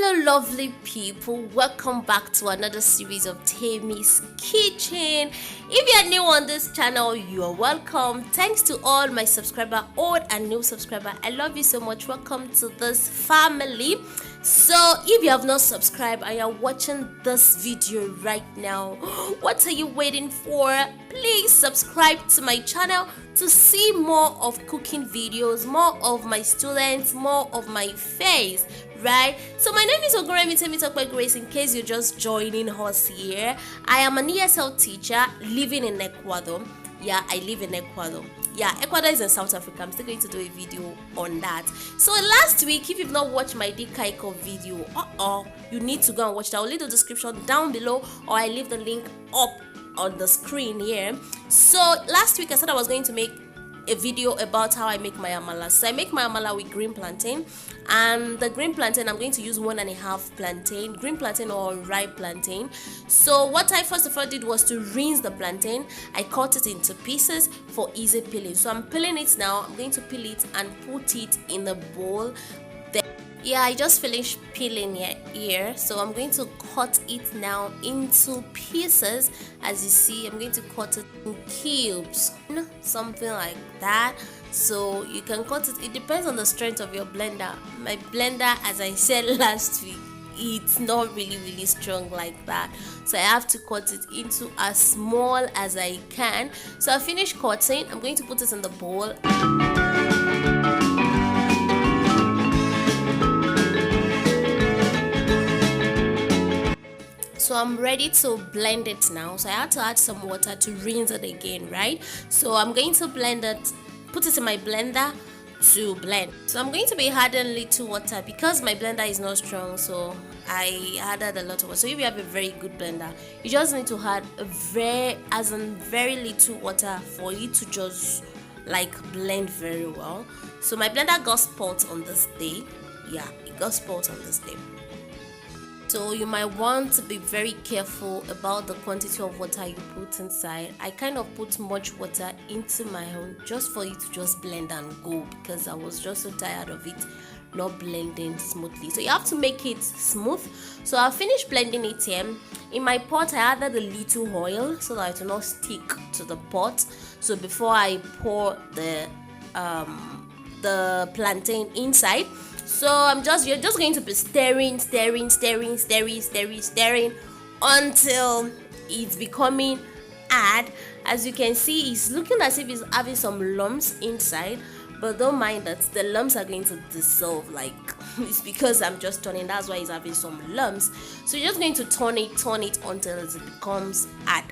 Hello lovely people, welcome back to another series of Temi's Kitchen. If you are new on this channel, you are welcome. Thanks to all my subscriber, old and new subscriber. I love you so much. Welcome to this family. So if you have not subscribed and you're watching this video right now, what are you waiting for? Please subscribe to my channel to see more of cooking videos, more of my students, more of my face, right? So my name is Temi Grace. In case you're just joining us here, I am an ESL teacher living in Ecuador. Yeah, I live in Ecuador. Yeah, Ecuador is in South Africa. I'm still going to do a video on that. So last week, if you've not watched my EDIKAIKONG video, you need to go and watch that. I'll leave the description down below, or I leave the link up on the screen here. So last week I said I was going to make a video about how I make my AMALA. So I make my AMALA with green plantain, and the green plantain I'm going to use 1.5 plantain, green plantain or ripe plantain. So what I first of all did was to rinse the plantain. I cut it into pieces for easy peeling. So I'm peeling it now. I'm going to peel it and put it in the bowl. Yeah, I just finished peeling here, so I'm going to cut it now into pieces. As you see, I'm going to cut it in cubes, something like that. So you can cut it depends on the strength of your blender. My blender, as I said last week, it's not really strong like that, so I have to cut it into as small as I can. So I finished cutting. I'm going to put it in the bowl. So I'm ready to blend it now. So I had to add some water to rinse it again, right? So I'm going to blend it, put it in my blender to blend. So I'm going to be adding little water because my blender is not strong, so I added a lot of water. So if you have a very good blender, you just need to add very little water for it to just like blend very well. So my blender got spots on this day. Yeah, it got spots on this day. So you might want to be very careful about the quantity of water you put inside. I kind of put much water into my own just for it to just blend and go, because I was just so tired of it not blending smoothly. So you have to make it smooth. So I finished blending it here. In my pot I added a little oil so that it will not stick to the pot. So before I pour the plantain inside, so you're just going to be stirring until it's becoming hard. As you can see, it's looking as if it's having some lumps inside, but don't mind that the lumps are going to dissolve. Like, it's because I'm just turning, that's why it's having some lumps. So you're just going to turn it until it becomes hard.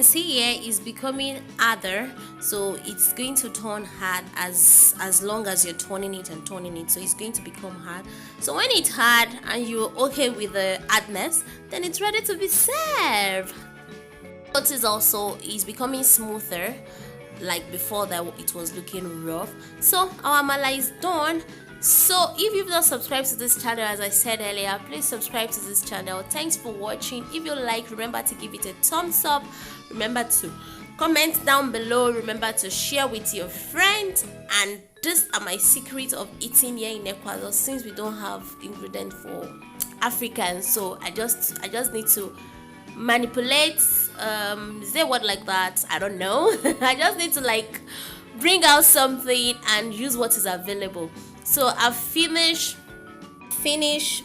See here is becoming harder, so it's going to turn hard as long as you're turning it. So it's going to become hard. So when it's hard and you're okay with the hardness, then it's ready to be served. Notice also is becoming smoother, like before that it was looking rough. So our AMALA is done. So if you've not subscribed to this channel, as I said earlier, please subscribe to this channel. Thanks for watching. If you like, remember to give it a thumbs up. Remember to comment down below. Remember to share with your friends. And these are my secrets of eating here in Ecuador, since we don't have ingredients for Africans. So I just need to manipulate, is there a word like that? I don't know. I just need to like bring out something and use what is available. So I've finished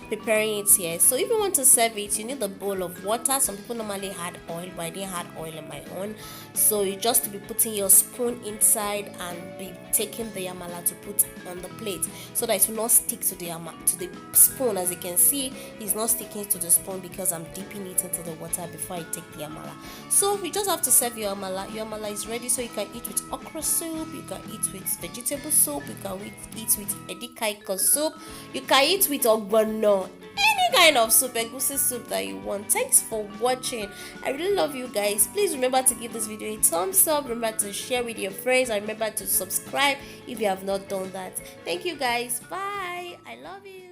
preparing it here. So if you want to serve it, you need a bowl of water. Some people normally add oil, but I didn't add oil in my own. So you just to be putting your spoon inside and be taking the AMALA to put on the plate, so that it will not stick to the spoon. As you can see, it's not sticking to the spoon because I'm dipping it into the water before I take the AMALA. So you just have to serve your AMALA. Your AMALA is ready. So you can eat with okra soup, you can eat with vegetable soup, you can eat with EDIKAIKONG soup, you can eat with ogbono, any kind of soup, egusi soup that you want. Thanks for watching. I really love you guys. Please remember to give this video a thumbs up. Remember to share with your friends, and remember to subscribe if you have not done that. Thank you guys. Bye. I love you.